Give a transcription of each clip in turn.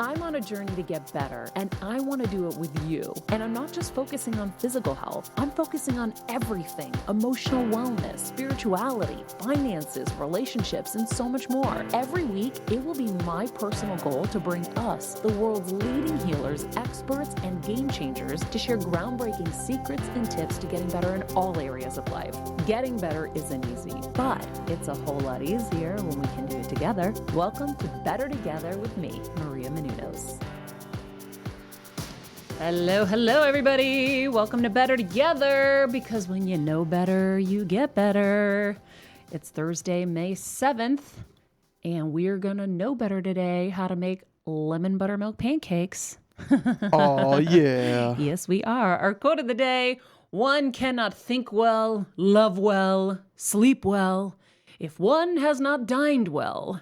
I'm on a journey to get better, and I want to do it with you. And I'm not just focusing on physical health, I'm focusing on everything: emotional wellness, spirituality, finances, relationships, and so much more. Every week, it will be my personal goal to bring us, the world's leading healers, experts, and game changers, to share groundbreaking secrets and tips to getting better in all areas of life. Getting better isn't easy, but it's a whole lot easier when we can do it together. Welcome to Better Together with me, Maria Menounos. Hello, everybody. Welcome to Better Together, because when you know better, you get better. It's Thursday, May 7th, and we're going to know better today how to make lemon buttermilk pancakes. Oh, yeah. Yes, we are. Our quote of the day: one cannot think well, love well, sleep well, if one has not dined well.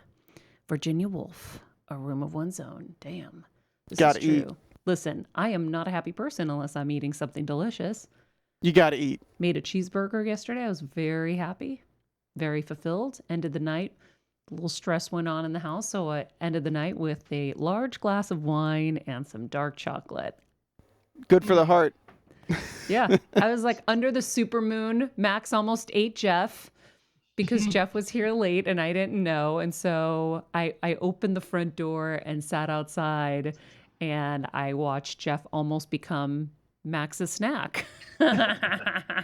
Virginia Woolf, A Room of One's Own. Damn. This Gotta is true. eat. Listen, I am not a happy person unless I'm eating something delicious. You gotta eat. Made a cheeseburger yesterday. I was very happy, very fulfilled. Ended the night. A little stress went on in the house, so I ended the night with a large glass of wine and some dark chocolate. Good for the heart. Yeah. I was like under the supermoon. Max almost ate Jeff because Jeff was here late and I didn't know. And so I opened the front door and sat outside, and I watched Jeff almost become Max's snack. I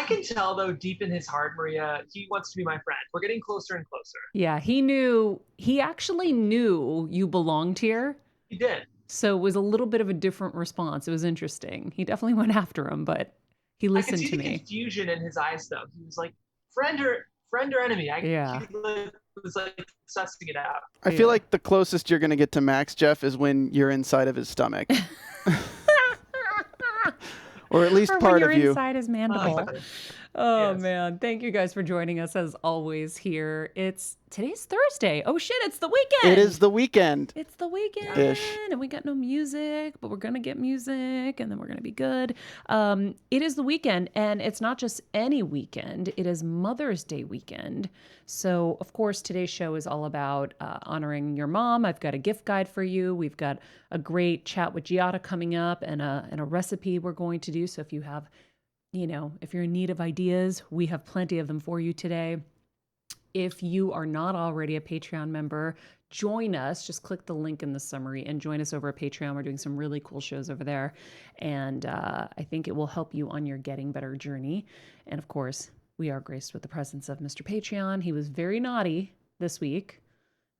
can tell, though, deep in his heart, Maria, he wants to be my friend. We're getting closer and closer. Yeah, he actually knew you belonged here. He did. So it was a little bit of a different response. It was interesting. He definitely went after him, but he listened to I could see me. the confusion in his eyes, though. He was like, friend or enemy. He was like sussing it out. I feel like the closest you're gonna get to Max, Jeff, is when you're inside of his stomach. Or at least or part when of you're you. inside his mandible. Oh, Yes. man. Thank you guys for joining us as always here. Today's Thursday. Oh, shit. It's the weekend. It is the weekend. It's the weekend. Ish. And we got no music, but we're going to get music and then we're going to be good. It is the weekend, and it's not just any weekend. It is Mother's Day weekend. So, of course, today's show is all about honoring your mom. I've got a gift guide for you. We've got a great chat with Giada coming up, and a recipe we're going to do. So if you have, if you're in need of ideas, we have plenty of them for you today. If you are not already a Patreon member, join us. Just click the link in the summary and join us over at Patreon. We're doing some really cool shows over there. And I think it will help you on your getting better journey. And of course, we are graced with the presence of Mr. Patreon. He was very naughty this week.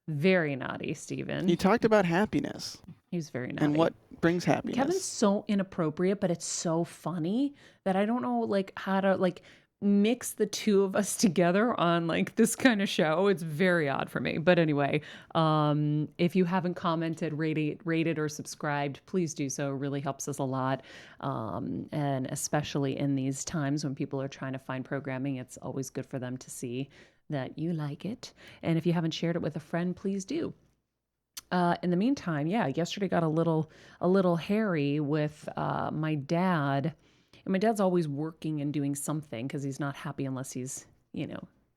Very naughty, Stephen. He talked about happiness. He was very naughty. And what brings happiness. Kevin's so inappropriate, but it's so funny that I don't know how to mix the two of us together on this kind of show. It's very odd for me. But anyway, if you haven't commented, rated or subscribed, please do so. It really helps us a lot. And especially in these times when people are trying to find programming, it's always good for them to see that you like it. And if you haven't shared it with a friend, please do. In the meantime, yesterday got a little hairy with my dad. And my dad's always working and doing something because he's not happy unless he's,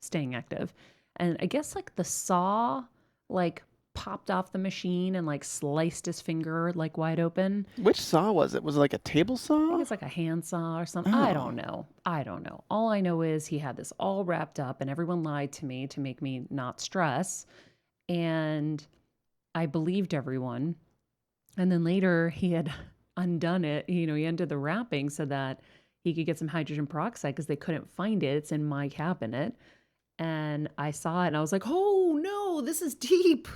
staying active. And I guess the saw popped off the machine and sliced his finger wide open. Which saw was it? Was it a table saw? I think it's a hand saw or something. Oh. I don't know. All I know is he had this all wrapped up, and everyone lied to me to make me not stress. And I believed everyone. And then later he had undone it. He undid the wrapping so that he could get some hydrogen peroxide because they couldn't find it. It's in my cabinet. And I saw it and I was like, oh no, this is deep.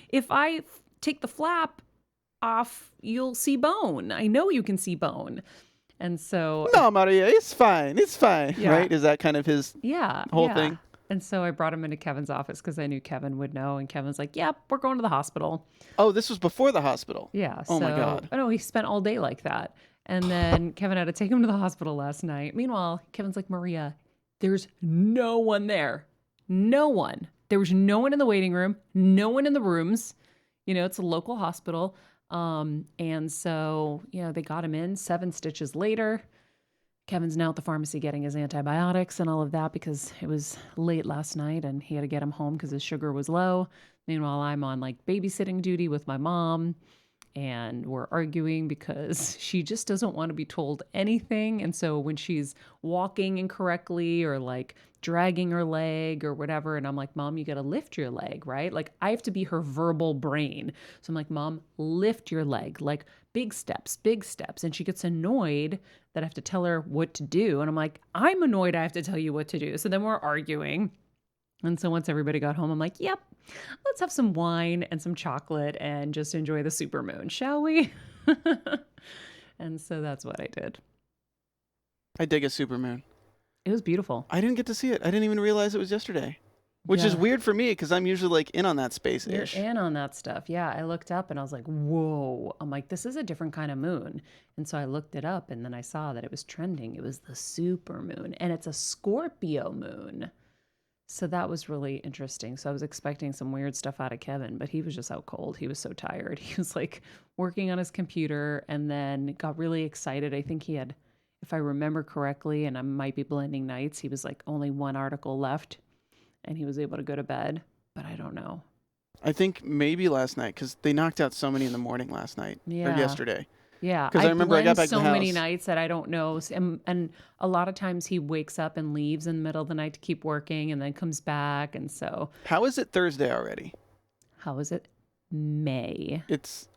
If I take the flap off, you'll see bone. I know you can see bone. And so No, Maria, it's fine. It's fine. Yeah. Right? Is that kind of his whole thing? And so I brought him into Kevin's office because I knew Kevin would know. And Kevin's like, yep, we're going to the hospital. Oh, this was before the hospital. Yeah. Oh my God. Oh no, he spent all day like that. And then Kevin had to take him to the hospital last night. Meanwhile, Kevin's like, Maria, there's no one there. No one. There was no one in the waiting room. No one in the rooms. It's a local hospital. And so, they got him in 7 stitches later. Kevin's now at the pharmacy getting his antibiotics and all of that because it was late last night and he had to get him home because his sugar was low. Meanwhile, I'm on like babysitting duty with my mom, and we're arguing because she just doesn't want to be told anything. And so when she's walking incorrectly or like dragging her leg or whatever, and I'm like, Mom, you got to lift your leg, right? Like I have to be her verbal brain. So I'm like, Mom, lift your leg, like big steps, big steps. And she gets annoyed that I have to tell her what to do. And I'm like, I'm annoyed I have to tell you what to do. So then we're arguing. And so once everybody got home, I'm like, yep, let's have some wine and some chocolate and just enjoy the supermoon, shall we? And so that's what I did. I dig a supermoon. It was beautiful. I didn't get to see it. I didn't even realize it was yesterday, which is weird for me because I'm usually like in on that space-ish. You're in on that stuff. Yeah, I looked up and I was like, whoa. I'm like, this is a different kind of moon. And so I looked it up and then I saw that it was trending. It was the supermoon and it's a Scorpio moon. So that was really interesting. So I was expecting some weird stuff out of Kevin, but he was just out cold. He was so tired. He was like working on his computer and then got really excited. I think he had, if I remember correctly, and I might be blending nights, he was like only one article left and he was able to go to bed, but I don't know. I think maybe last night because they knocked out so many in the morning last night or yesterday. Yeah, because I remember I got back to so the house. many nights that I don't know, and a lot of times he wakes up and leaves in the middle of the night to keep working, and then comes back, and so. How is it Thursday already? How is it May?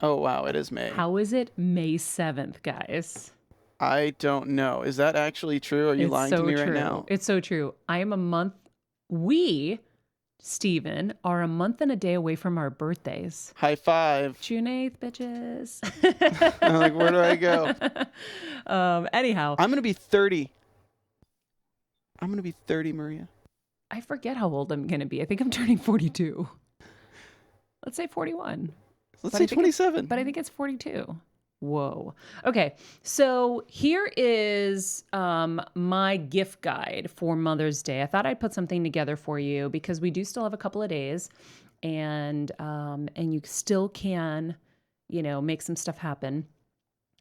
Oh wow, it is May. How is it May 7th, guys? I don't know. Is that actually true? Are you lying to me right now? It's so true. I am a month. We, Steven, are a month and a day away from our birthdays. High five. June 8th, bitches. I'm like, where do I go? Anyhow. I'm going to be 30. Maria. I forget how old I'm going to be. I think I'm turning 42. Let's say 41. Let's say 27. But I think it's 42. Whoa. Okay. So here is my gift guide for Mother's Day. I thought I'd put something together for you because we do still have a couple of days and you still can, make some stuff happen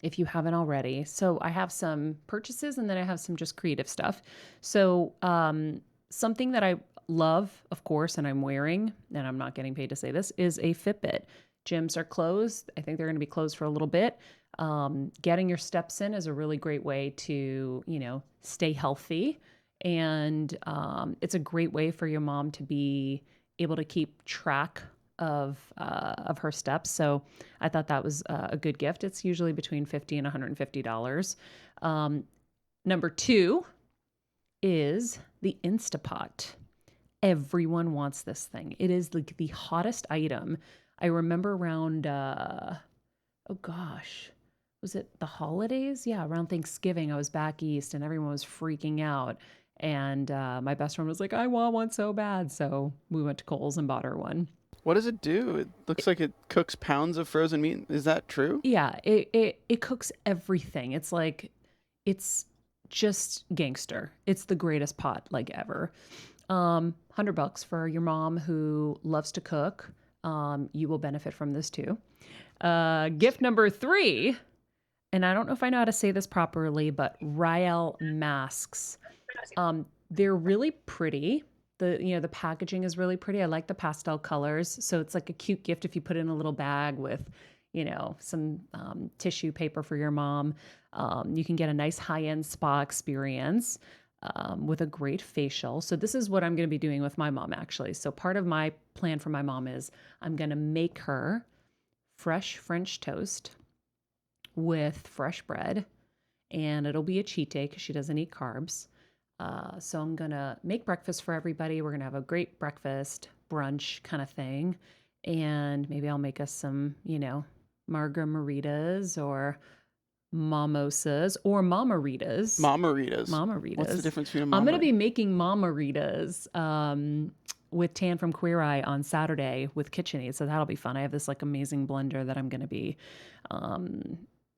if you haven't already. So I have some purchases and then I have some just creative stuff. So something that I love, of course, and I'm wearing, and I'm not getting paid to say this, is a Fitbit. Gyms are closed. I think they're going to be closed for a little bit. Getting your steps in is a really great way to, stay healthy. And it's a great way for your mom to be able to keep track of her steps. So I thought that was a good gift. It's usually between $50 and $150. Number 2 is the Instapot. Everyone wants this thing. It is like the hottest item. I remember around, was it the holidays? Yeah, around Thanksgiving, I was back east and everyone was freaking out. And my best friend was like, I want one so bad. So we went to Kohl's and bought her one. What does it do? It looks like it cooks pounds of frozen meat. Is that true? Yeah, it cooks everything. It's just gangster. It's the greatest pot like ever. $100 for your mom who loves to cook. You will benefit from this too. Gift number 3, and I don't know if I know how to say this properly, but Rael masks. They're really pretty. The packaging is really pretty. I like the pastel colors. So it's like a cute gift if you put it in a little bag with, some tissue paper for your mom. You can get a nice high-end spa experience. With a great facial. So this is what I'm going to be doing with my mom, actually. So part of my plan for my mom is I'm going to make her fresh French toast with fresh bread, and it'll be a cheat day because she doesn't eat carbs. So I'm going to make breakfast for everybody. We're going to have a great breakfast, brunch kind of thing. And maybe I'll make us some, margaritas or mimosas or mamaritas. Mamaritas. What's the difference between a mama? I'm going to be making mamaritas with Tan from Queer Eye on Saturday with KitchenAid. So that'll be fun. I have this like amazing blender that I'm going to be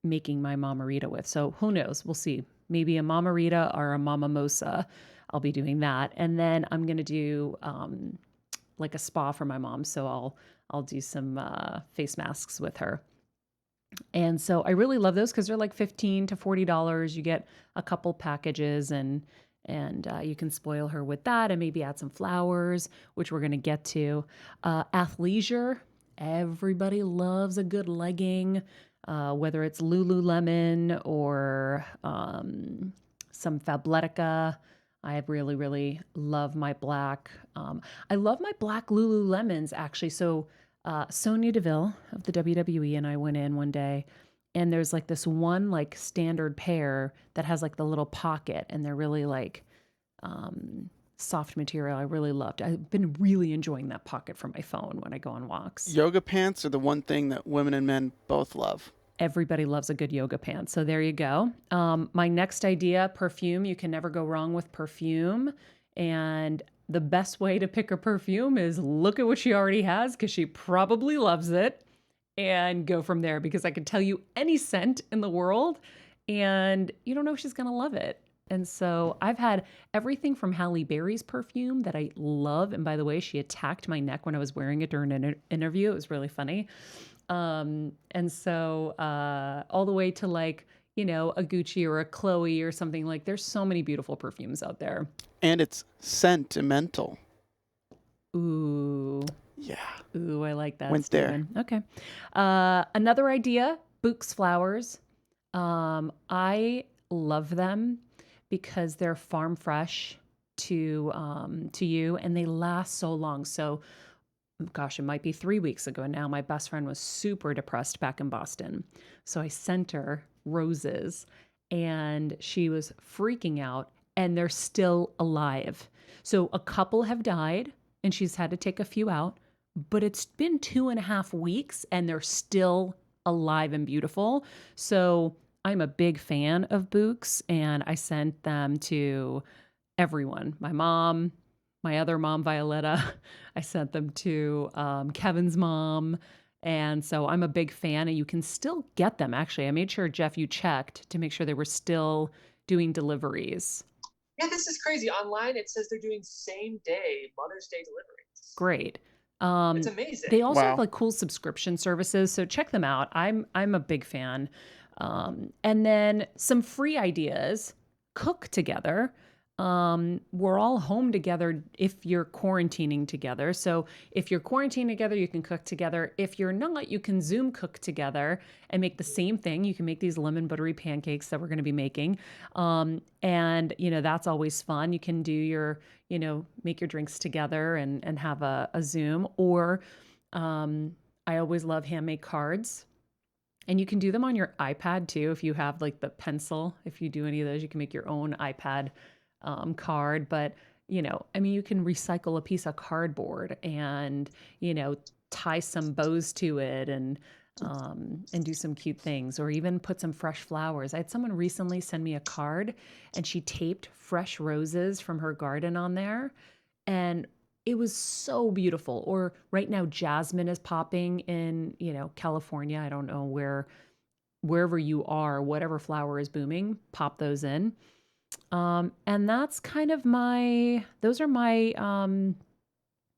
making my mamarita with. So who knows? We'll see. Maybe a mamarita or a mamamosa. I'll be doing that. And then I'm going to do like a spa for my mom. So I'll do some face masks with her. And so I really love those because they're like $15 to $40. You get a couple packages and And you can spoil her with that and maybe add some flowers, which we're going to get to. Athleisure. Everybody loves a good legging, whether it's Lululemon or some Fabletica. I really, really love my black. I love my black Lululemons, actually. So Sonya Deville of the WWE and I went in one day, and there's like this one like standard pair that has like the little pocket, and they're really like soft material. I really loved. I've been really enjoying that pocket for my phone when I go on walks. Yoga pants are the one thing that women and men both love. Everybody loves a good yoga pants. So there you go. My next idea, perfume. You can never go wrong with perfume. And the best way to pick a perfume is look at what she already has, because she probably loves it, and go from there, because I can tell you any scent in the world and you don't know if she's going to love it. And so I've had everything from Halle Berry's perfume that I love. And by the way, she attacked my neck when I was wearing it during an interview. It was really funny. And so all the way to like, a Gucci or a Chloe or something. Like, there's so many beautiful perfumes out there. And it's sentimental. Ooh. Yeah. Ooh, I like that. Went Steven. There. Okay. Another idea, Bouquet's flowers. I love them because they're farm fresh to you, and they last so long. So gosh, it might be 3 weeks ago now. My best friend was super depressed back in Boston. So I sent her roses, and she was freaking out, and they're still alive. So a couple have died, and she's had to take a few out, but it's been 2.5 weeks, and they're still alive and beautiful. So I'm a big fan of Bouquets, and I sent them to everyone. My mom, my other mom, Violetta. I sent them to Kevin's mom. And so I'm a big fan, and you can still get them. Actually, I made sure, Jeff, you checked to make sure they were still doing deliveries. Yeah, this is crazy. Online, it says they're doing same day Mother's Day deliveries. Great. It's amazing. They also have like cool subscription services, so check them out. I'm a big fan. And then some free ideas: cook together. We're all home together if you're quarantining together. So if you're quarantining together, you can cook together. If you're not, you can Zoom cook together and make the same thing. You can make these lemon buttery pancakes that we're going to be making. And that's always fun. You can do your, make your drinks together and have a Zoom. Or I always love handmade cards. And you can do them on your iPad too. If you have like the pencil, if you do any of those, you can make your own iPad card. But you can recycle a piece of cardboard and tie some bows to it and do some cute things, or even put some fresh flowers. I had someone recently send me a card, and she taped fresh roses from her garden on there, and it was so beautiful. Or right now, jasmine is popping in California. I don't know wherever you are, whatever flower is booming, pop those in. And that's kind of those are my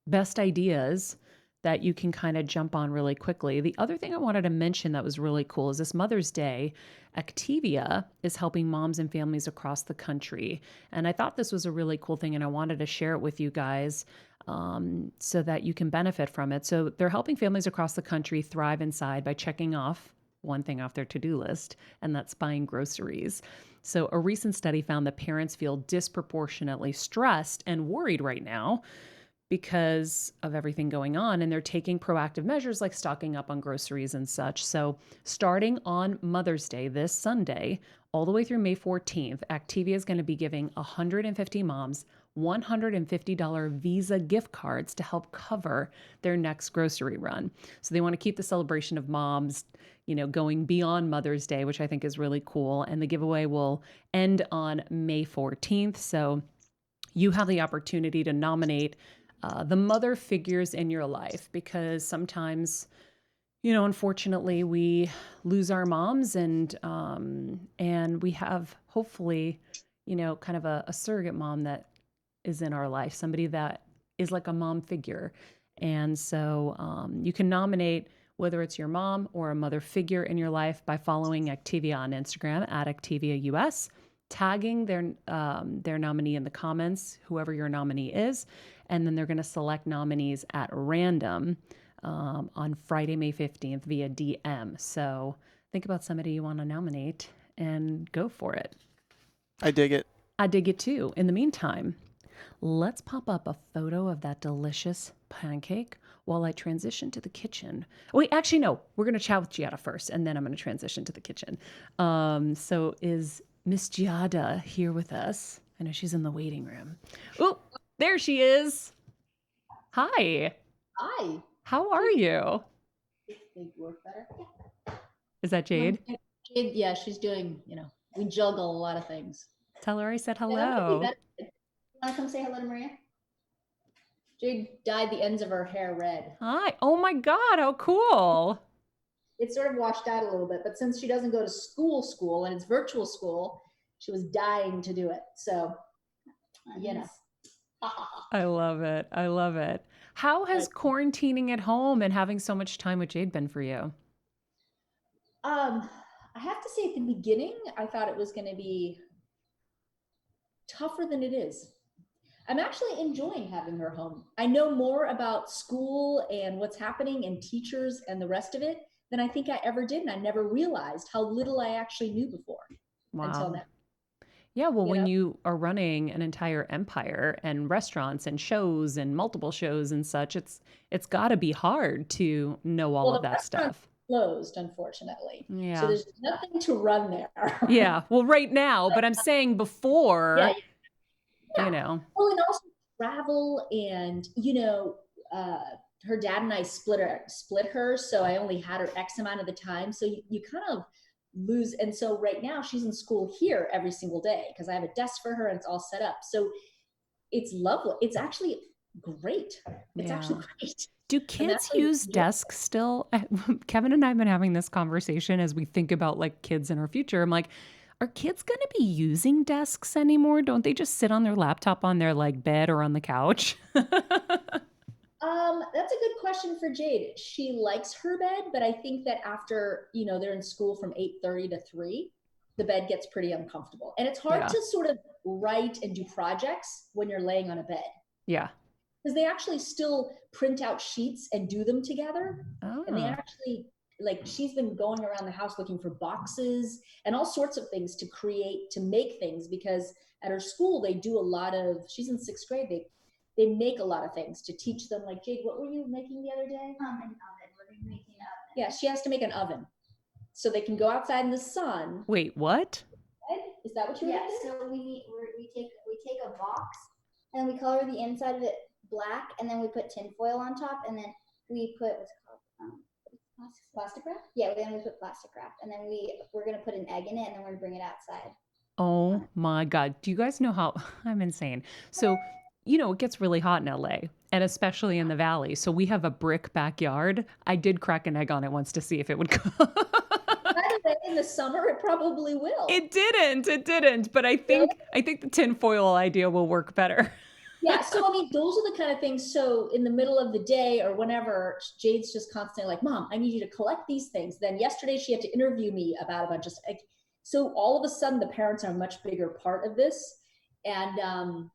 best ideas that you can kind of jump on really quickly. The other thing I wanted to mention that was really cool is this Mother's Day, Activia is helping moms and families across the country. And I thought this was a really cool thing, and I wanted to share it with you guys so that you can benefit from it. So they're helping families across the country thrive inside by checking off one thing off their to-do list, and that's buying groceries. So a recent study found that parents feel disproportionately stressed and worried right now because of everything going on, and they're taking proactive measures like stocking up on groceries and such. So starting on Mother's Day this Sunday, all the way through May 14th, Activia is going to be giving 150 moms $150 Visa gift cards to help cover their next grocery run. So they want to keep the celebration of moms, going beyond Mother's Day, which I think is really cool. And the giveaway will end on May 14th. So you have the opportunity to nominate the mother figures in your life, because sometimes, unfortunately, we lose our moms, and we have hopefully, kind of a surrogate mom that is in our life, somebody that is like a mom figure. And so you can nominate whether it's your mom or a mother figure in your life by following Activia on Instagram @ActiviaUS. tagging their nominee in the comments, whoever your nominee is, and then they're going to select nominees at random on Friday, May 15th via DM. So think about somebody you want to nominate and go for it. I dig it. I dig it too. In the meantime, let's pop up a photo of that delicious pancake while I transition to the kitchen. Wait, actually, no. We're going to chat with Giada first, and then I'm going to transition to the kitchen. So is Miss Giada here with us? I know she's in the waiting room. Oh, there she is. Hi. Hi. How are you? They work better. Is that Jade? Jade, yeah, she's doing, we juggle a lot of things. Tell her I said Yeah, hello. you want to come say hello to Maria? Jade dyed the ends of her hair red. Hi. Oh my God, how cool. It sort of washed out a little bit, but since she doesn't go to school and it's virtual school, she was dying to do it. So, I love it. I love it. How has quarantining at home and having so much time with Jade been for you? I have to say at the beginning, I thought it was going to be tougher than it is. I'm actually enjoying having her home. I know more about school and what's happening and teachers and the rest of it than I think I ever did. And I never realized how little I actually knew before. Wow. Until now. Yeah, well, when you are running an entire empire and restaurants and shows and multiple shows and such, it's got to be hard to know all of that stuff. Closed, unfortunately. Yeah. So there's nothing to run there. Yeah. Well, right now, but I'm saying before, yeah. Well, and also travel and, her dad and I split her. So I only had her X amount of the time. So you kind of lose. And so right now she's in school here every single day because I have a desk for her and it's all set up. So it's lovely. It's actually great. It's actually great. Do kids use desks still? Kevin and I have been having this conversation as we think about like kids in our future. I'm like, are kids going to be using desks anymore? Don't they just sit on their laptop on their like bed or on the couch? That's a good question for Jade. She likes her bed, but I think that after, they're in school from 8:30 to 3, the bed gets pretty uncomfortable. And it's hard to sort of write and do projects when you're laying on a bed. Yeah. Because they actually still print out sheets and do them together. Oh. And they actually, she's been going around the house looking for boxes and all sorts of things to make things, because at her school, they do a lot of, she's in 6th grade, they make a lot of things to teach them. Like, Jade, what were you making the other day? An oven. We're making an oven. Yeah, she has to make an oven. So they can go outside in the sun. Wait, what? Is that what you were doing? Yeah, so we take a box and we color the inside of it black, and then we put tin foil on top, and then we put what's it called? Plastic wrap? Yeah, then we put plastic wrap, and then we're gonna put an egg in it, and then we're gonna bring it outside. Oh my God. Do you guys know how I'm insane? So, it gets really hot in LA and especially in the valley. So we have a brick backyard. I did crack an egg on it once to see if it would go. By the way, in the summer, it probably will. It didn't. But I think the tin foil idea will work better. Yeah, so those are the kind of things. So in the middle of the day or whenever, Jade's just constantly like, Mom, I need you to collect these things. Then yesterday she had to interview me about a bunch of stuff. So all of a sudden the parents are a much bigger part of this. And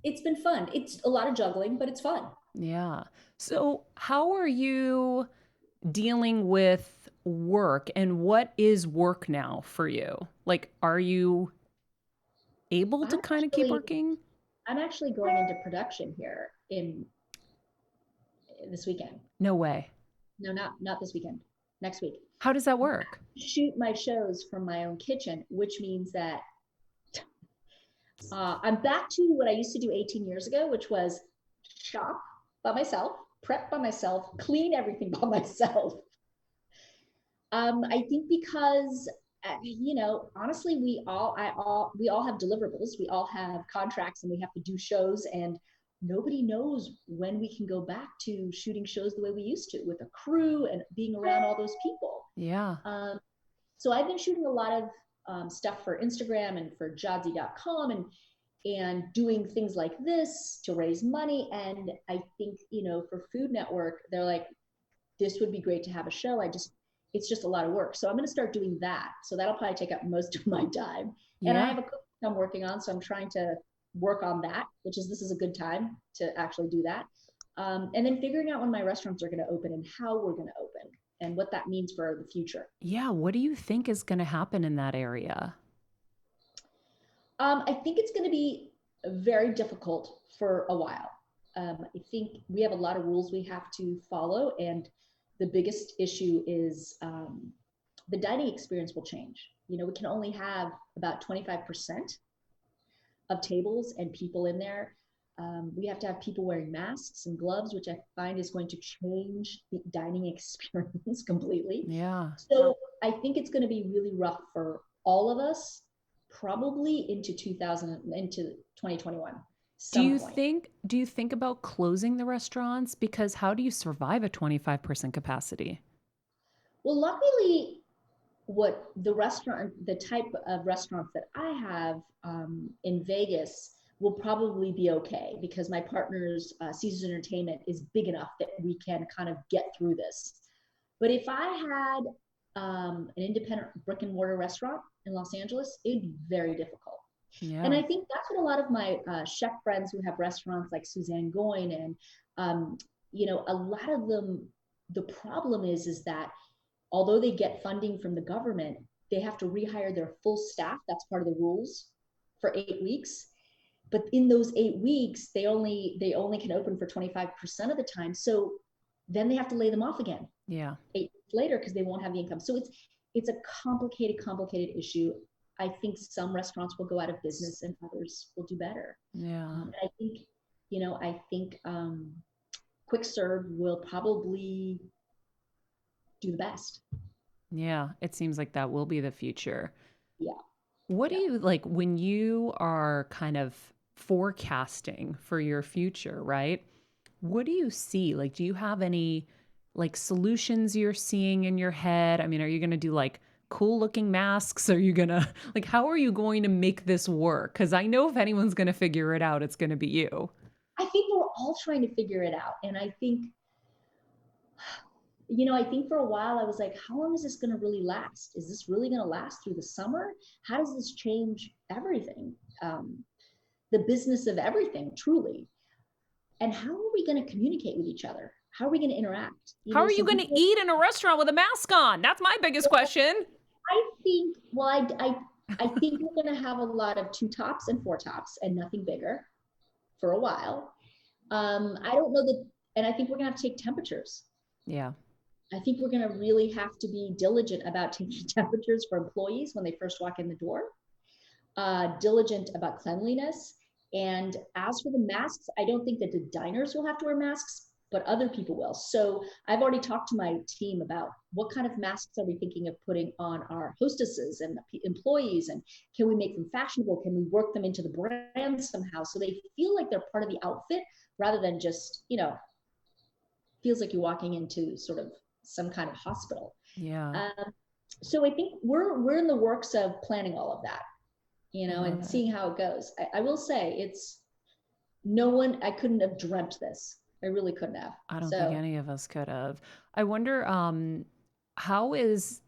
it's been fun. It's a lot of juggling, but it's fun. Yeah. So how are you dealing with work, and what is work now for you? Like, are you able to kind of keep working? I'm actually going into production here in this weekend. No way. No, not this weekend. Next week. How does that work? I shoot my shows from my own kitchen, which means that I'm back to what I used to do 18 years ago, which was shop by myself, prep by myself, clean everything by myself. I think because honestly, we all have deliverables. We all have contracts, and we have to do shows, and nobody knows when we can go back to shooting shows the way we used to, with a crew and being around all those people. Yeah. So I've been shooting a lot of stuff for Instagram and for Jadzi.com and doing things like this to raise money. And I think, for Food Network, they're like, this would be great to have a show. It's just a lot of work. So I'm going to start doing that. So that'll probably take up most of my time. And I Yeah. have a cook I'm working on, so I'm trying to work on that, this is a good time to actually do that. And then figuring out when my restaurants are going to open and how we're going to open and what that means for the future. Yeah. What do you think is going to happen in that area? I think it's going to be very difficult for a while. I think we have a lot of rules we have to follow, and the biggest issue is the dining experience will change. We can only have about 25% of tables and people in there. We have to have people wearing masks and gloves, which I find is going to change the dining experience completely. Yeah. So I think it's going to be really rough for all of us, probably into 2021. Do you think about closing the restaurants? Because how do you survive a 25% capacity? Well, luckily, the type of restaurants that I have in Vegas will probably be okay, because my partner's Caesars Entertainment is big enough that we can kind of get through this. But if I had an independent brick and mortar restaurant in Los Angeles, it'd be very difficult. Yeah. And I think that's what a lot of my chef friends who have restaurants like Suzanne Goin and, a lot of them, the problem is that although they get funding from the government, they have to rehire their full staff. That's part of the rules for 8 weeks. But in those 8 weeks, they only can open for 25% of the time. So then they have to lay them off again. Yeah. 8 weeks later, because they won't have the income. So it's a complicated issue. I think some restaurants will go out of business and others will do better. Yeah. And I think quick serve will probably do the best. Yeah. It seems like that will be the future. Yeah. What do you like when you are kind of forecasting for your future, right? What do you see? Like, do you have any like solutions you're seeing in your head? I mean, are you going to do like cool looking masks? Are you going to like, how are you going to make this work? Because I know if anyone's going to figure it out, it's going to be you. I think we're all trying to figure it out. And I think for a while I was like, how long is this going to really last? Is this really going to last through the summer? How does this change everything? The business of everything, truly. And how are we going to communicate with each other? How are we going to interact? How are you going to eat in a restaurant with a mask on? That's my biggest question. I think we're going to have a lot of 2 tops and 4 tops and nothing bigger for a while. I don't know that, and I think we're going to have to take temperatures. Yeah. I think we're going to really have to be diligent about taking temperatures for employees when they first walk in the door, diligent about cleanliness. And as for the masks, I don't think that the diners will have to wear masks, but other people will. So I've already talked to my team about what kind of masks are we thinking of putting on our hostesses and employees, and can we make them fashionable? Can we work them into the brand somehow so they feel like they're part of the outfit rather than just, feels like you're walking into sort of some kind of hospital. Yeah. So I think we're in the works of planning all of that, and seeing how it goes. I will say I couldn't have dreamt this. I really couldn't have. I don't think any of us could have. I wonder, how is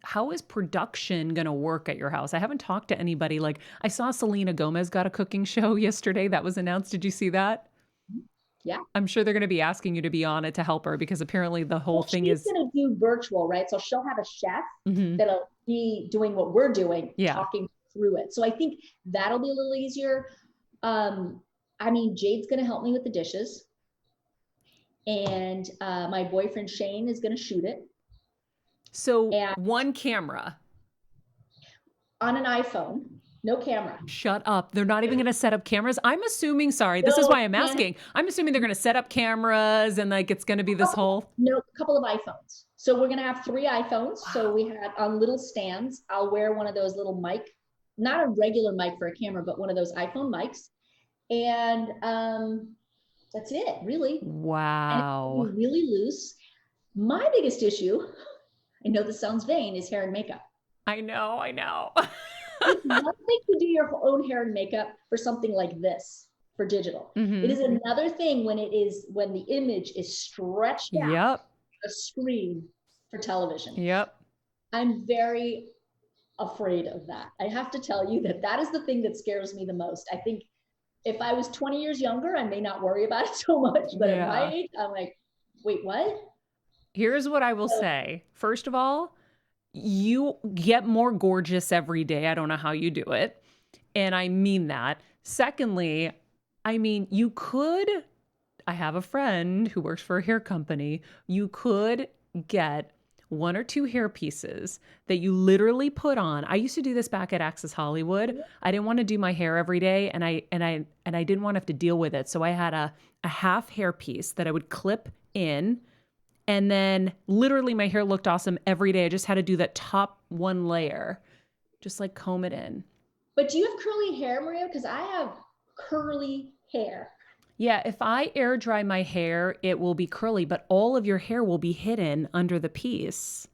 production going to work at your house? I haven't talked to anybody. Like, I saw Selena Gomez got a cooking show yesterday that was announced. Did you see that? Yeah. I'm sure they're going to be asking you to be on it to help her, because apparently the whole thing is she's going to do virtual, right? So she'll have a chef that'll be doing what we're doing, talking through it. So I think that'll be a little easier. Jade's going to help me with the dishes. And my boyfriend Shane is going to shoot it. So one camera. On an iPhone. No camera. Shut up. They're not even going to set up cameras. I'm assuming, this is why I'm asking. I'm assuming they're going to set up cameras and like it's going to be this whole. No, a couple of iPhones. So we're going to have 3 iPhones. Wow. So we have on little stands. I'll wear one of those little mic, not a regular mic for a camera, but one of those iPhone mics. And that's it, really. Wow. And really loose. My biggest issue, I know this sounds vain, is hair and makeup. I know. It's one thing to do your own hair and makeup for something like this for digital. Mm-hmm. It is another thing when the image is stretched out a screen for television. Yep. I'm very afraid of that. I have to tell you that is the thing that scares me the most. I think if I was 20 years younger, I may not worry about it so much, but at my age, I'm like, wait, what? Here's what I will say. First of all, you get more gorgeous every day. I don't know how you do it. And I mean that. Secondly, I mean, I have a friend who works for a hair company. You could get 1 or 2 hair pieces that you literally put on. I used to do this back at Access Hollywood. I didn't want to do my hair every day, and I didn't want to have to deal with it. So I had a half hair piece that I would clip in, and then literally my hair looked awesome every day. I just had to do that top 1 layer, just like comb it in. But do you have curly hair, Maria? Because I have curly hair. Yeah, if I air dry my hair, it will be curly, but all of your hair will be hidden under the piece.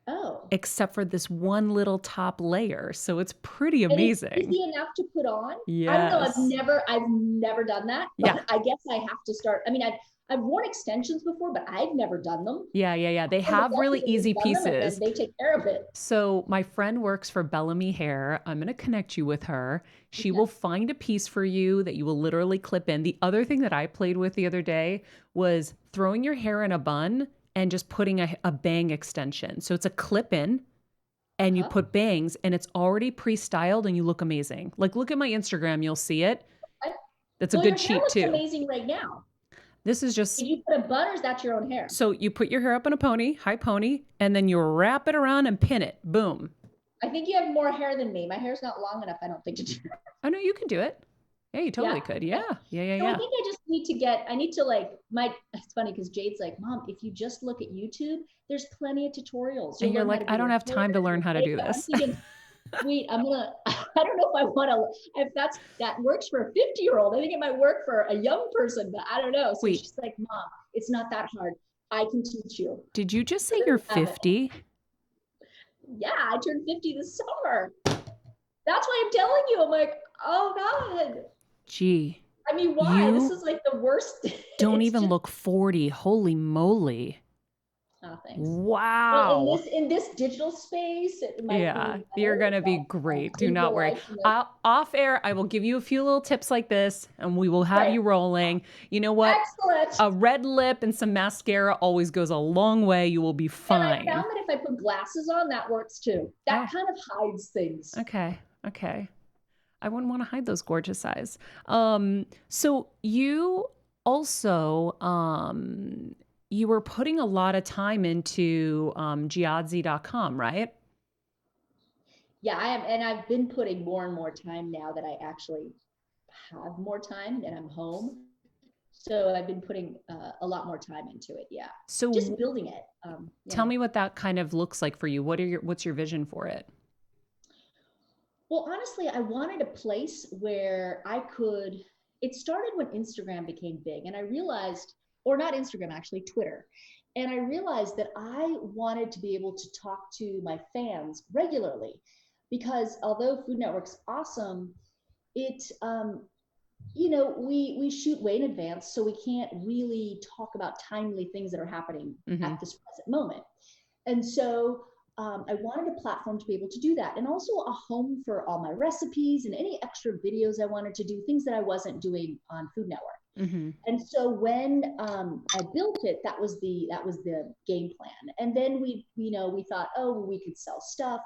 Oh. Except for this 1 little top layer. So it's pretty amazing. And it's easy enough to put on. Yes. I don't know. I've never done that. But yeah. I guess I have to start. I mean, I've worn extensions before, but I've never done them. Yeah. They have really easy pieces. They take care of it. So my friend works for Bellamy Hair. I'm going to connect you with her. She will find a piece for you that you will literally clip in. The other thing that I played with the other day was throwing your hair in a bun and just putting a bang extension. So it's a clip in and you put bangs and it's already pre-styled and you look amazing. Like, look at my Instagram. You'll see it. That's a good cheat too. Your hair looks amazing right now. This is just... Did you put a bun or is that your own hair? So you put your hair up in a pony, high pony, and then you wrap it around and pin it. Boom. I think you have more hair than me. My hair's not long enough, I don't think, to do that. Oh, no, you can do it. Yeah, you totally could. Yeah. So I think I just need to it's funny because Jade's like, Mom, if you just look at YouTube, there's plenty of tutorials. And you're like, I don't have time to learn how to do this. Wait, I don't know if I want to, if that works for a 50-year-old. I think it might work for a young person, but I don't know. So she's like, Mom, it's not that hard. I can teach you. Did you just say you're 50? Yeah, I turned 50 this summer. That's why I'm telling you. I'm like, oh God. Gee. I mean, why? This is like the worst. Don't even look 40. Holy moly. Oh, thanks. Wow. Well, in this digital space, it might be you're going to be great. Do not worry. Off air, I will give you a few little tips like this and we will have you rolling. You know what? Excellent. A red lip and some mascara always goes a long way. You will be fine. And I found that if I put glasses on, that works too. That kind of hides things. Okay. I wouldn't want to hide those gorgeous eyes. So you also, you were putting a lot of time into Giadzy.com, right? Yeah, I am. And I've been putting more and more time now that I actually have more time and I'm home. So I've been putting a lot more time into it. Yeah. So just building it. Tell me what that kind of looks like for you. What's your vision for it? Well, honestly, I wanted a place where it started when Instagram became big and I realized, or not Instagram, actually Twitter. And I realized that I wanted to be able to talk to my fans regularly because although Food Network's awesome, it, we shoot way in advance, so we can't really talk about timely things that are happening at this present moment. And so I wanted a platform to be able to do that, and also a home for all my recipes and any extra videos I wanted to do, things that I wasn't doing on Food Network. And so when I built it, that was the game plan. And then we thought, we could sell stuff.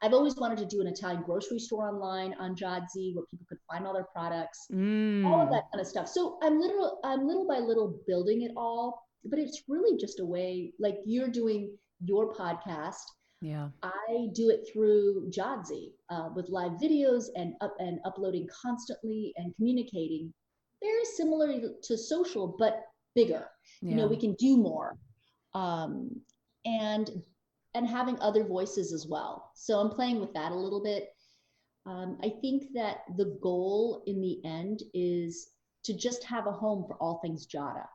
I've always wanted to do an Italian grocery store online on Giadzy where people could find all their products, all of that kind of stuff. So I'm little by little building it all, but it's really just a way, like you're doing your podcast. Yeah, I do it through Giadzy with live videos and uploading constantly and communicating. Very similar to social, but bigger. Yeah. We can do more, and having other voices as well. So I'm playing with that a little bit. I think that the goal in the end is to just have a home for all things Giada.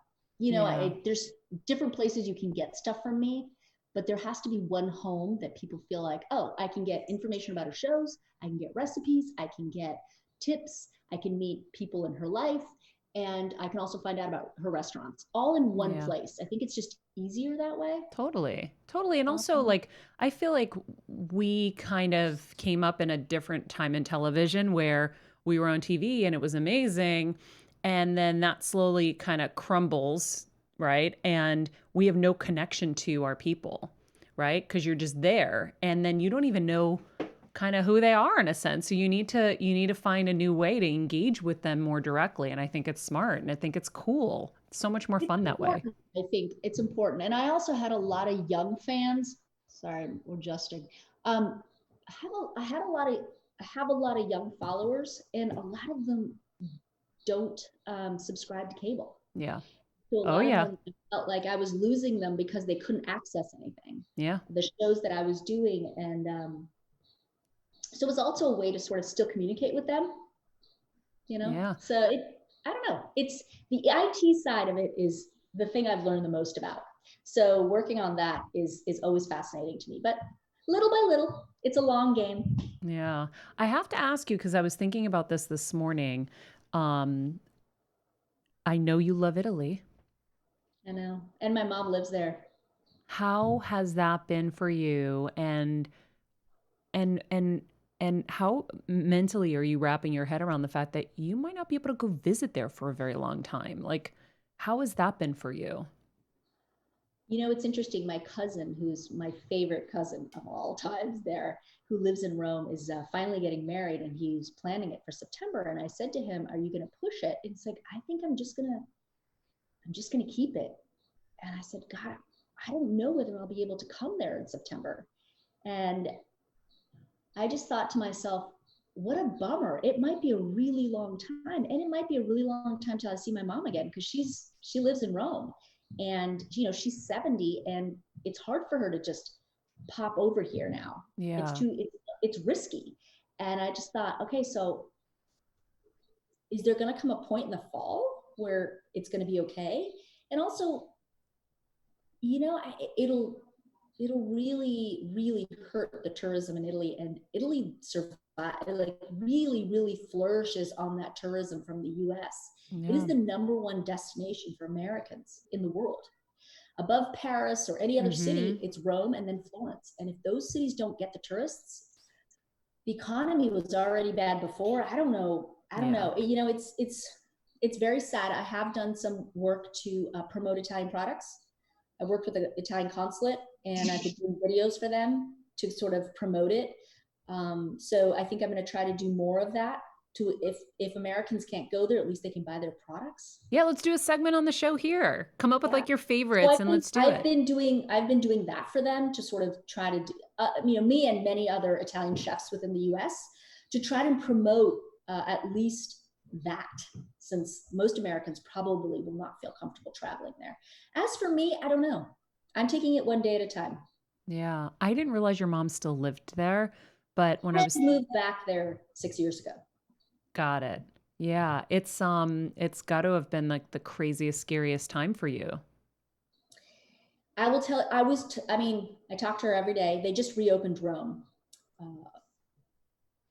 There's different places you can get stuff from me, but there has to be one home that people feel like, oh, I can get information about her shows, I can get recipes, I can get tips, I can meet people in her life, and I can also find out about her restaurants all in one place. I think it's just easier that way. Totally. And also, like, I feel like we kind of came up in a different time in television where we were on TV and it was amazing. And then that slowly kind of crumbles, right? And we have no connection to our people, right? Because you're just there. And then you don't even know kind of who they are in a sense. So you need to find a new way to engage with them more directly. And I think it's smart and I think it's cool. It's so much more fun that way. I think it's important. And I also had a lot of young fans. Sorry, I'm adjusting. I have a lot of young followers, and a lot of them don't subscribe to cable. Yeah. So a Oh lot yeah. of them felt like I was losing them because they couldn't access anything. Yeah. The shows that I was doing, and so it was also a way to sort of still communicate with them, Yeah. So I don't know. It's the IT side of it is the thing I've learned the most about. So working on that is always fascinating to me, but little by little, it's a long game. Yeah. I have to ask you because I was thinking about this morning. I know you love Italy. I know. And my mom lives there. How has that been for you? And how mentally are you wrapping your head around the fact that you might not be able to go visit there for a very long time? Like, how has that been for you? It's interesting. My cousin, who's my favorite cousin of all times there, who lives in Rome, is finally getting married, and he's planning it for September. And I said to him, "Are you going to push it?" And it's like, I think I'm just gonna keep it. And I said, God, I don't know whether I'll be able to come there in September. And I just thought to myself, what a bummer. It might be a really long time. And it might be a really long time till I see my mom again, because she lives in Rome. And, she's 70, and it's hard for her to just pop over here now. Yeah. It's risky. And I just thought, okay, so is there going to come a point in the fall where it's going to be okay? And also, it'll really, really hurt the tourism in Italy, and Italy really flourishes on that tourism from the US. Yeah. It is the #1 destination for Americans in the world. Above Paris or any other city, it's Rome and then Florence. And if those cities don't get the tourists, the economy was already bad before. I don't know. It's very sad. I have done some work to promote Italian products. I worked with the Italian consulate, and I've been doing videos for them to sort of promote it. So I think I'm going to try to do more of that. If Americans can't go there, at least they can buy their products. Yeah, let's do a segment on the show here. Come up with like your favorites, and let's do it. I've been doing that for them to sort of try to do, me and many other Italian chefs within the U.S. to try to promote at least that, since most Americans probably will not feel comfortable traveling there. As for me, I don't know. I'm taking it one day at a time. Yeah, I didn't realize your mom still lived there, but when I moved back there 6 years ago. Got it. Yeah, it's got to have been like the craziest, scariest time for you. I will tell. I talk to her every day. They just reopened Rome.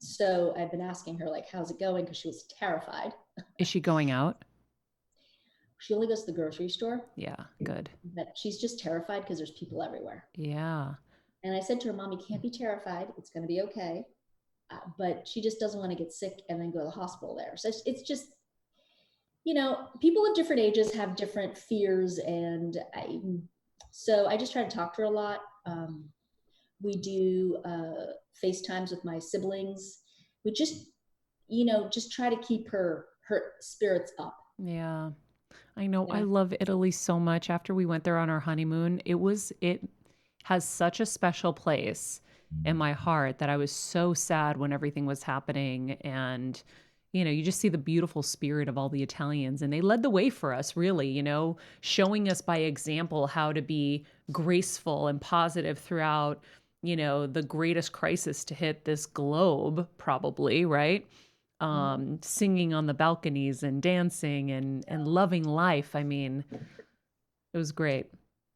So I've been asking her, like, how's it going? Because she was terrified. Is she going out? She only goes to the grocery store. Yeah, good. But she's just terrified because there's people everywhere. Yeah. And I said to her, Mom, you can't be terrified. It's going to be okay. But she just doesn't want to get sick and then go to the hospital there. So it's just, people of different ages have different fears. And so I just try to talk to her a lot. We do FaceTimes with my siblings. We just try to keep her spirits up. Yeah, I know. Yeah. I love Italy so much. After we went there on our honeymoon, it has such a special place in my heart that I was so sad when everything was happening. And, you just see the beautiful spirit of all the Italians, and they led the way for us, really, showing us by example how to be graceful and positive throughout, the greatest crisis to hit this globe, probably, right? Singing on the balconies and dancing and loving life. I mean, it was great.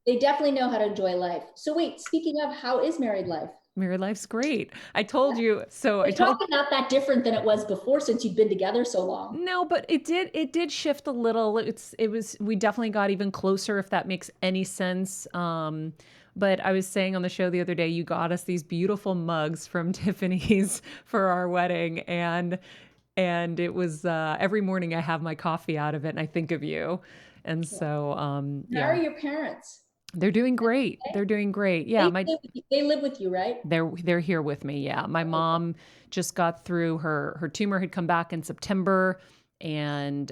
They definitely know how to enjoy life. So wait, speaking of, how is married life? Married life's great. I told you. So it's probably not that different than it was before, since you've been together so long. No, but it did shift a little. We definitely got even closer, if that makes any sense. But I was saying on the show the other day, you got us these beautiful mugs from Tiffany's for our wedding, and it was every morning I have my coffee out of it and I think of you. And so How are your parents? they're doing great. They're doing great. Yeah, they live with you, right? they're here with me. Yeah, my mom just got through her tumor had come back in September, and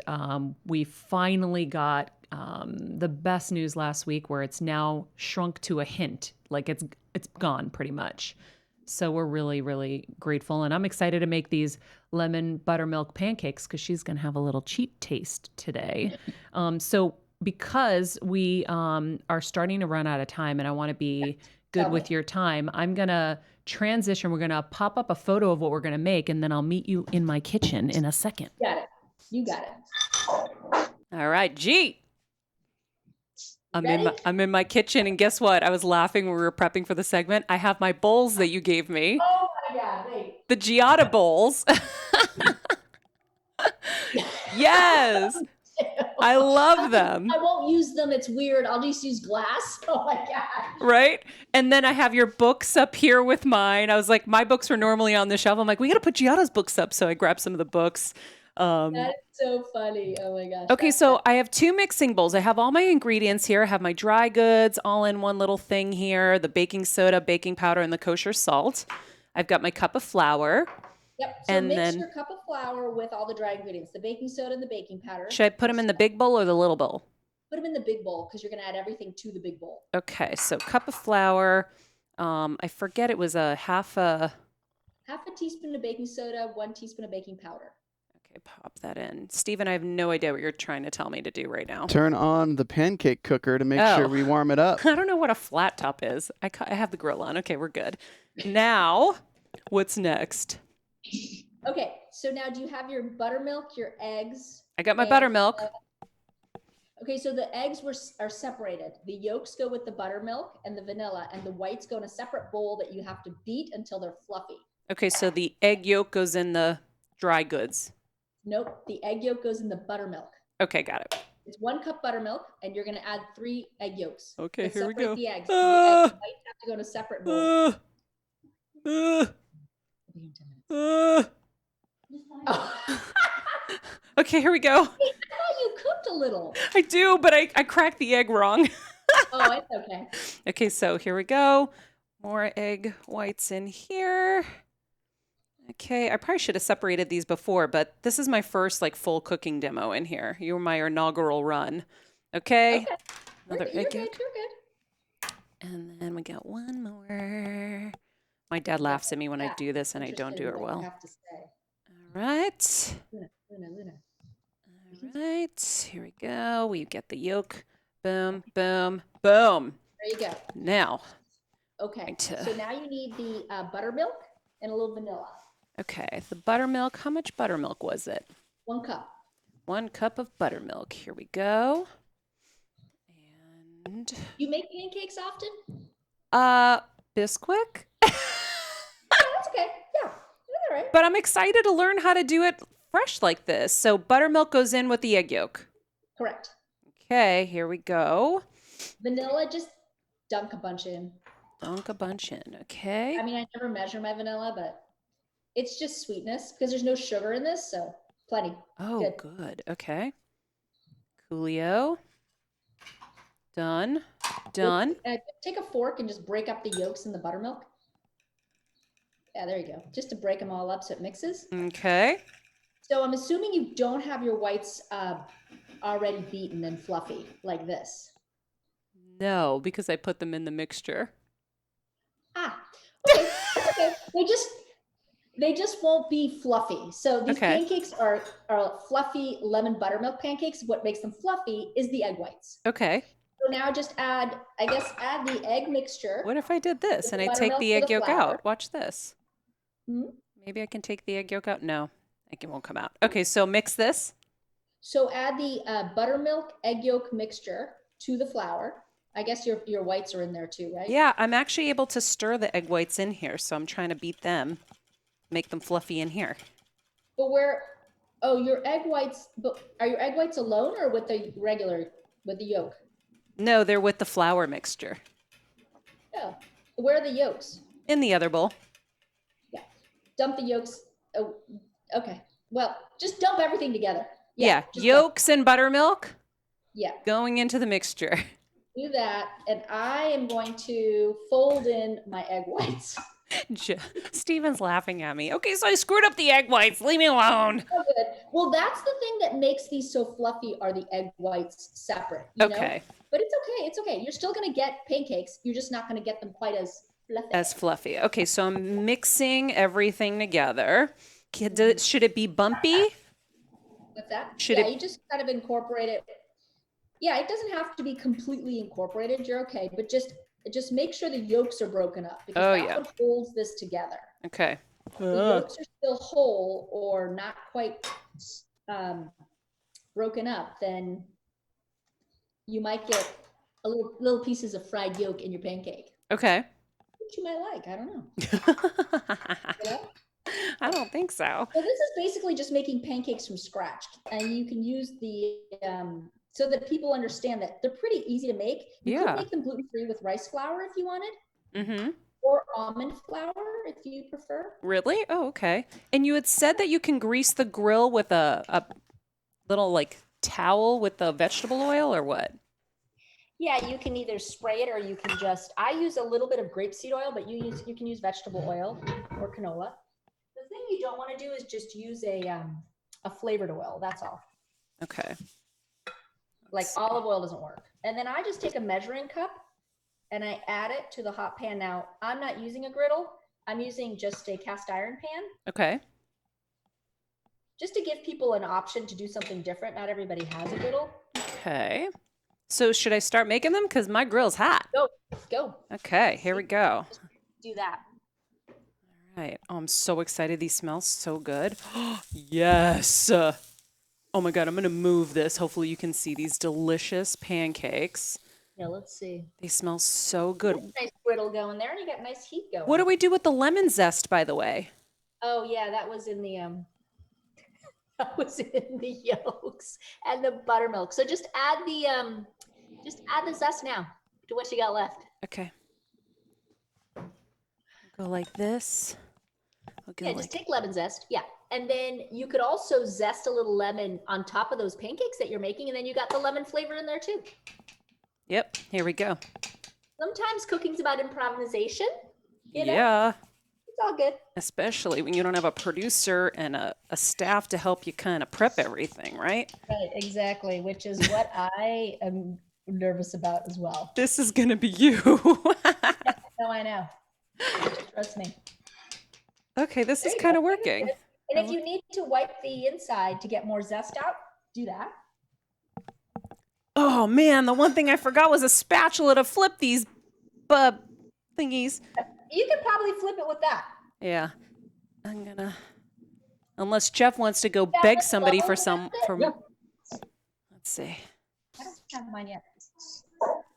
we finally got the best news last week where it's now shrunk to a hint, like it's gone pretty much. So we're really, really grateful, and I'm excited to make these lemon buttermilk pancakes because she's gonna have a little cheat taste today. So because we are starting to run out of time, and I want to be good with your time, I'm gonna transition. We're gonna pop up a photo of what we're gonna make, and then I'll meet you in my kitchen in a second. Got it. You got it. All right, G. I'm in my kitchen, and guess what? I was laughing when we were prepping for the segment. I have my bowls that you gave me. Oh my God, wait. The Giada bowls. Yes. I love them. I won't use them. It's weird. I'll just use glass. Oh my God. Right? And then I have your books up here with mine. I was like, my books were normally on the shelf. I'm like, we got to put Giada's books up. So I grabbed some of the books. That is so funny. Oh my gosh. Okay, so I have 2 mixing bowls. I have all my ingredients here. I have my dry goods all in one little thing here, the baking soda, baking powder, and the kosher salt. I've got my cup of flour. Yep. So mix your cup of flour with all the dry ingredients, the baking soda and the baking powder. Should I put them in the big bowl or the little bowl? Put them in the big bowl because you're going to add everything to the big bowl. Okay, so cup of flour. I forget it was a half a teaspoon of baking soda, 1 teaspoon of baking powder. Okay, pop that in. Steven, I have no idea what you're trying to tell me to do right now. Turn on the pancake cooker to make sure we warm it up. I don't know what a flat top is. I have the grill on. Okay, we're good. Now, what's next? Okay, so now do you have your buttermilk, your eggs? I got my buttermilk. Okay, so the eggs are separated. The yolks go with the buttermilk and the vanilla, and the whites go in a separate bowl that you have to beat until they're fluffy. Okay, so the egg yolk goes in the dry goods. Nope, the egg yolk goes in the buttermilk. Okay, got it. It's 1 cup buttermilk, and you're going to add 3 egg yolks. Okay, here we go. The eggs. The eggs might have to go in a separate bowl. Okay, here we go. Hey, I thought you cooked a little. I do, but I cracked the egg wrong. Oh, it's okay. Okay, so here we go. More egg whites in here. Okay, I probably should have separated these before, but this is my first full cooking demo in here. You were my inaugural run. Okay. Another egg yolk. You're good. And then we got one more. My dad laughs at me when I do this and I don't do it well. All right. Luna. All right. Here we go. We get the yolk. Boom, boom, boom. There you go. Now. Okay. So now you need the buttermilk and a little vanilla. Okay. The buttermilk. How much buttermilk was it? 1 cup. 1 cup of buttermilk. Here we go. And you make pancakes often? Bisquick? That's okay. Yeah. All right. But I'm excited to learn how to do it fresh like this. So buttermilk goes in with the egg yolk. Correct. Okay, here we go. Vanilla, just dunk a bunch in. Dunk a bunch in, okay. I mean, I never measure my vanilla, but it's just sweetness because there's no sugar in this, so plenty. Oh, good. Okay. Coolio. Done. Done. Take a fork and just break up the yolks in the buttermilk. Yeah, there you go. Just to break them all up so it mixes. Okay. So I'm assuming you don't have your whites already beaten and fluffy like this. No, because I put them in the mixture. Okay. Okay. They just won't be fluffy. So these pancakes are fluffy lemon buttermilk pancakes. What makes them fluffy is the egg whites. Okay. So now just add the egg mixture. What if I did this and I take the egg yolk out? Watch this. Maybe I can take the egg yolk out. No, it won't come out. Okay, so mix this. So add the buttermilk egg yolk mixture to the flour. I guess your whites are in there too, right? Yeah, I'm actually able to stir the egg whites in here, so I'm trying to beat them, make them fluffy in here. But your egg whites, but are your egg whites alone or with the yolk? No, they're with the flour mixture. Yeah. Where are the yolks? In the other bowl. Yeah. Dump the yolks. Oh, okay. Well, just dump everything together. Yeah. Just Yolks and buttermilk Yeah. going into the mixture. Do that. And I am going to fold in my egg whites. Steven's laughing at me. Okay, so I screwed up the egg whites. Leave me alone. Oh, good. Well, that's the thing that makes these so fluffy are the egg whites separate. You know? But it's okay. It's okay. You're still going to get pancakes. You're just not going to get them quite as fluffy. Okay, so I'm mixing everything together. Should it be bumpy? What's that? Should you just kind of incorporate it. Yeah, it doesn't have to be completely incorporated. You're okay. But just make sure the yolks are broken up because that's what holds this together. Okay. The yolks are still whole or not quite broken up, then you might get a little pieces of fried yolk in your pancake. Okay. Which you might like. I don't know. You know? I don't think so. So this is basically just making pancakes from scratch, and you can use the so that people understand that they're pretty easy to make. You could make them gluten-free with rice flour if you wanted. Mm-hmm. Or almond flour if you prefer. Really? Oh, okay. And you had said that you can grease the grill with a little like towel with the vegetable oil or what? Yeah, you can either spray it or you can I use a little bit of grapeseed oil, but you can use vegetable oil or canola. The thing you don't want to do is just use a flavored oil. That's all. Okay. Like olive oil doesn't work. And then I just take a measuring cup and I add it to the hot pan. Now, I'm not using a griddle. I'm using just a cast iron pan. Okay. Just to give people an option to do something different. Not everybody has a griddle. Okay. So should I start making them? Because my grill's hot. Go. Okay, here we go. Just do that. All right. Oh, I'm so excited. These smell so good. Yes. Oh my God, I'm going to move this. Hopefully you can see these delicious pancakes. Yeah, let's see. They smell so good. Nice griddle going there, and you got nice heat going. What do we do with the lemon zest, by the way? Oh yeah, that was in the yolks and the buttermilk. So just add the zest now to what you got left. Okay. Go like this. Just take lemon zest. Yeah. And then you could also zest a little lemon on top of those pancakes that you're making, and then you got the lemon flavor in there too. Yep, here we go. Sometimes cooking's about improvisation. You know? Yeah. It's all good. Especially when you don't have a producer and a staff to help you kind of prep everything, right? Right, exactly, which is what I am nervous about as well. This is going to be you. No, I know. Trust me. Okay, this is kind of working. And if you need to wipe the inside to get more zest out, do that. Oh man, the one thing I forgot was a spatula to flip these thingies. You can probably flip it with that. Yeah. I'm gonna, unless Jeff wants to go beg somebody for let's see. I don't have mine yet.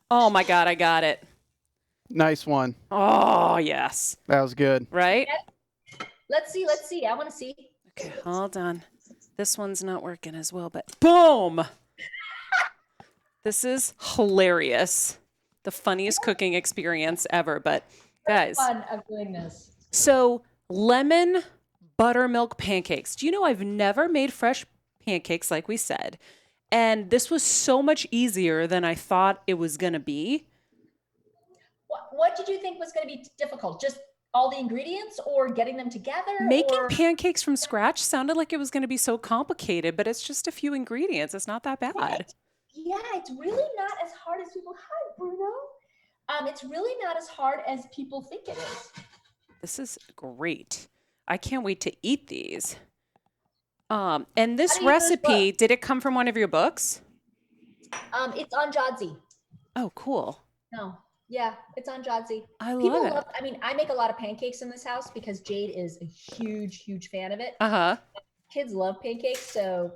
Oh my God, I got it. Nice one. Oh, yes. That was good. Right? Let's see. I want to see. Okay, hold on. This one's not working as well, but boom! This is hilarious. The funniest cooking experience ever. But guys, fun of doing this. So lemon buttermilk pancakes. Do you know I've never made fresh pancakes like we said, and this was so much easier than I thought it was gonna be. What did you think was going to be difficult? Just all the ingredients or getting them together? Making pancakes from scratch sounded like it was going to be so complicated, but it's just a few ingredients. It's not that bad. Right. Yeah, it's really not as hard as people. Hi, Bruno. It's really not as hard as people think it is. This is great. I can't wait to eat these. And this recipe, did it come from one of your books? It's on Jade. Oh, cool. No. Yeah, it's on Jade. I love it. I mean, I make a lot of pancakes in this house because Jade is a huge, huge fan of it. Uh-huh. Kids love pancakes, so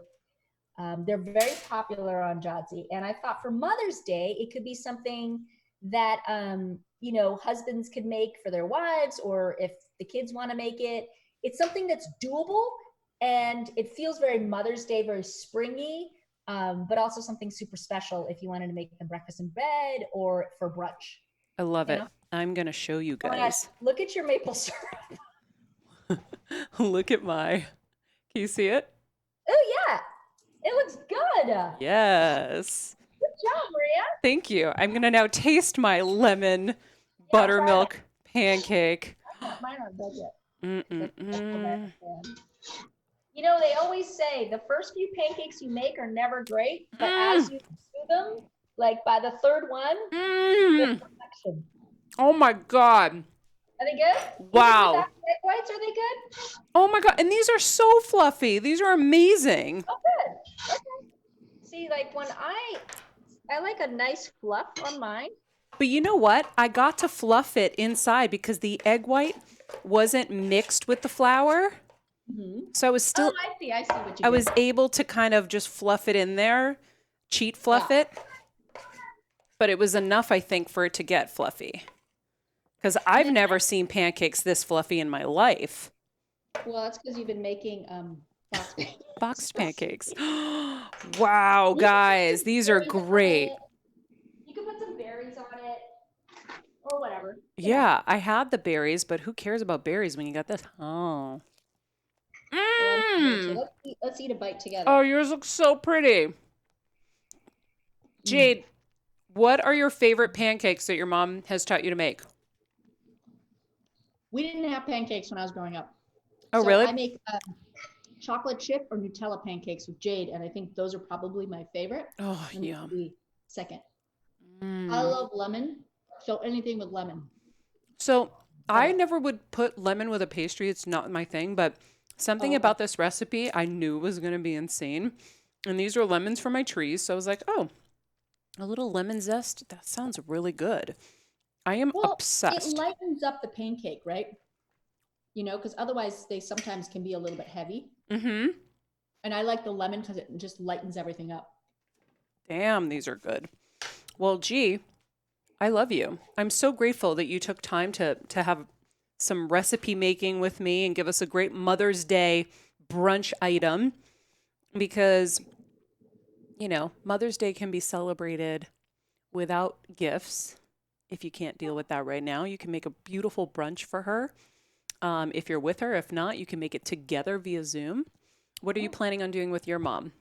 they're very popular on Jade. And I thought for Mother's Day, it could be something that, husbands could make for their wives, or if the kids want to make it. It's something that's doable, and it feels very Mother's Day, very springy. But also something super special if you wanted to make them breakfast in bed or for brunch. I love You it. know? I'm going to show you Oh my gosh, guys. look at your maple syrup. Look at my, can you see it? Oh yeah, it looks good. Yes. Good job, Maria. Thank you. I'm going to now taste my lemon Yeah, try buttermilk pancake. Mine are good yet. Mm-mm-mm. You know, they always say the first few pancakes you make are never great, but as you do them, like by the third one, they're perfection. Oh my God. Are they good? Wow. Even without egg whites, are they good? Oh my God. And these are so fluffy. These are amazing. Oh, good. Okay. See, like when I like a nice fluff on mine. But you know what? I got to fluff it inside because the egg white wasn't mixed with the flour. So I was still, I see what you did. I was able to kind of just fluff it in there, cheat fluff it. But it was enough, I think, for it to get fluffy. Because I've never seen pancakes this fluffy in my life. Well, that's because you've been making box pancakes. Boxed pancakes. Wow, guys, these are great. You can put some berries on it or whatever. Yeah, I had the berries, but who cares about berries when you got this? Oh. Let's eat a bite together. Oh, yours looks so pretty. Jade, what are your favorite pancakes that your mom has taught you to make? We didn't have pancakes when I was growing up. Oh, so really? I make chocolate chip or Nutella pancakes with Jade, and I think those are probably my favorite. Oh, And yum. the second. I love lemon, so anything with lemon. So I never would put lemon with a pastry. It's not my thing, but something about this recipe I knew was going to be insane. And these are lemons from my trees. So I was like, oh, a little lemon zest. That sounds really good. I am obsessed. It lightens up the pancake, right? You know, because otherwise they sometimes can be a little bit heavy. Mm-hmm. And I like the lemon because it just lightens everything up. Damn, these are good. Well, gee, I love you. I'm so grateful that you took time to have some recipe making with me and give us a great Mother's Day brunch item because, you know, Mother's Day can be celebrated without gifts. If you can't deal with that right now, you can make a beautiful brunch for her. If you're with her, if not, you can make it together via Zoom. What are you planning on doing with your mom?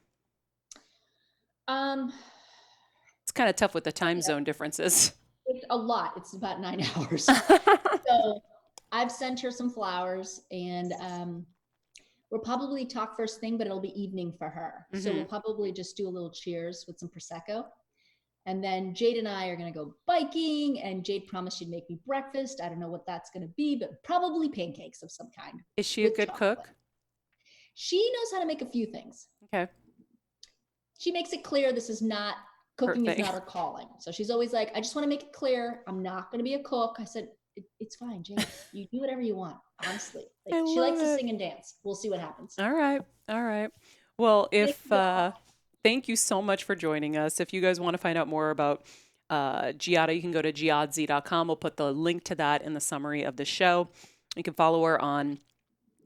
It's kind of tough with the time zone differences. It's a lot. It's about 9 hours. So I've sent her some flowers, and we'll probably talk first thing, but it'll be evening for her. So we'll probably just do a little cheers with some Prosecco. And then Jade and I are going to go biking, and Jade promised she'd make me breakfast. I don't know what that's going to be, but probably pancakes of some kind. Is she a good cook? She knows how to make a few things. Okay. She makes it clear this is not, cooking is not her calling. So she's always like, I just want to make it clear, I'm not going to be a cook. I said, it's fine, Jade. You do whatever you want, honestly. Like, she likes to sing and dance. We'll see what happens. All right. All right. Well, thank you so much for joining us. If you guys want to find out more about Giada, you can go to giadz.com. We'll put the link to that in the summary of the show. You can follow her on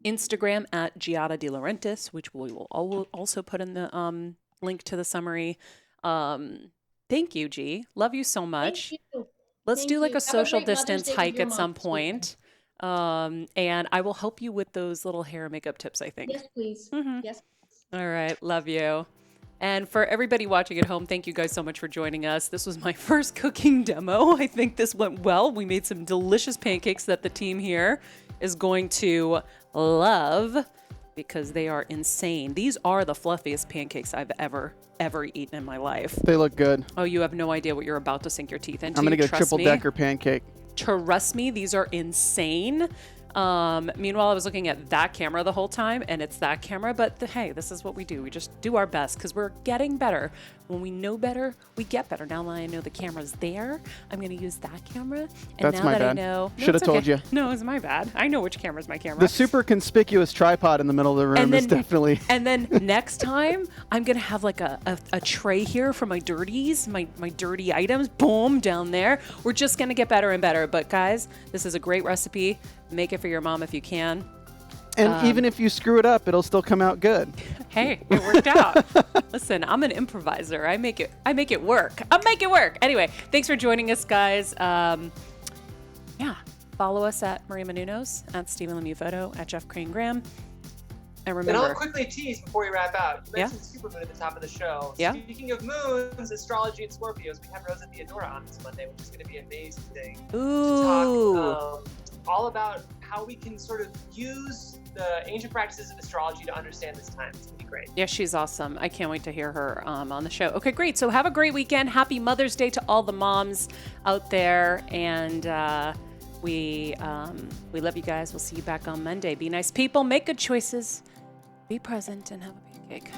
Instagram at Giada De Laurentiis, which we will also put in the link to the summary. Thank you, G. Love you so much. Thank you. Let's do like a social distance hike at some point. And I will help you with those little hair and makeup tips, I think. Yes, please. Yes. All right. Love you. And for everybody watching at home, thank you guys so much for joining us. This was my first cooking demo. I think this went well. We made some delicious pancakes that the team here is going to love because they are insane. These are the fluffiest pancakes I've ever eaten in my life. They look good. Oh, you have no idea what you're about to sink your teeth into. I'm going to go Trust me. triple-decker pancake. Trust me, these are insane. Meanwhile, I was looking at that camera the whole time, and it's that camera, but hey, this is what we do. We just do our best because we're getting better. When we know better, we get better. Now that I know the camera's there, I'm going to use that camera. And That's now my that bad. I know, Should have told you. No, it's my bad. I know which camera's my camera. The super conspicuous tripod in the middle of the room is definitely. And then next time, I'm going to have like a tray here for my dirties, my dirty items. Boom, down there. We're just going to get better and better. But guys, this is a great recipe. Make it for your mom if you can. And even if you screw it up, it'll still come out good. Hey, it worked out. Listen, I'm an improviser. I make it work. I make it work. Anyway, thanks for joining us, guys. Yeah, follow us at Maria Menounos, at Stephen Lemieux Photo, at Jeff Crane Graham. And And remember, I'll quickly tease before we wrap out. You mentioned supermoon at the top of the show. Yeah. Speaking of moons, astrology, and Scorpios, we have Rosa Theodora on this Monday, which is going to be amazing. ooh, To talk all about how we can sort of use the ancient practices of astrology to understand this time. It's going to be great. yeah, she's awesome. I can't wait to hear her on the show. Okay, great. So have a great weekend. Happy Mother's Day to all the moms out there, and we love you guys. We'll see you back on Monday. Be nice people. Make good choices. Be present and have a pancake.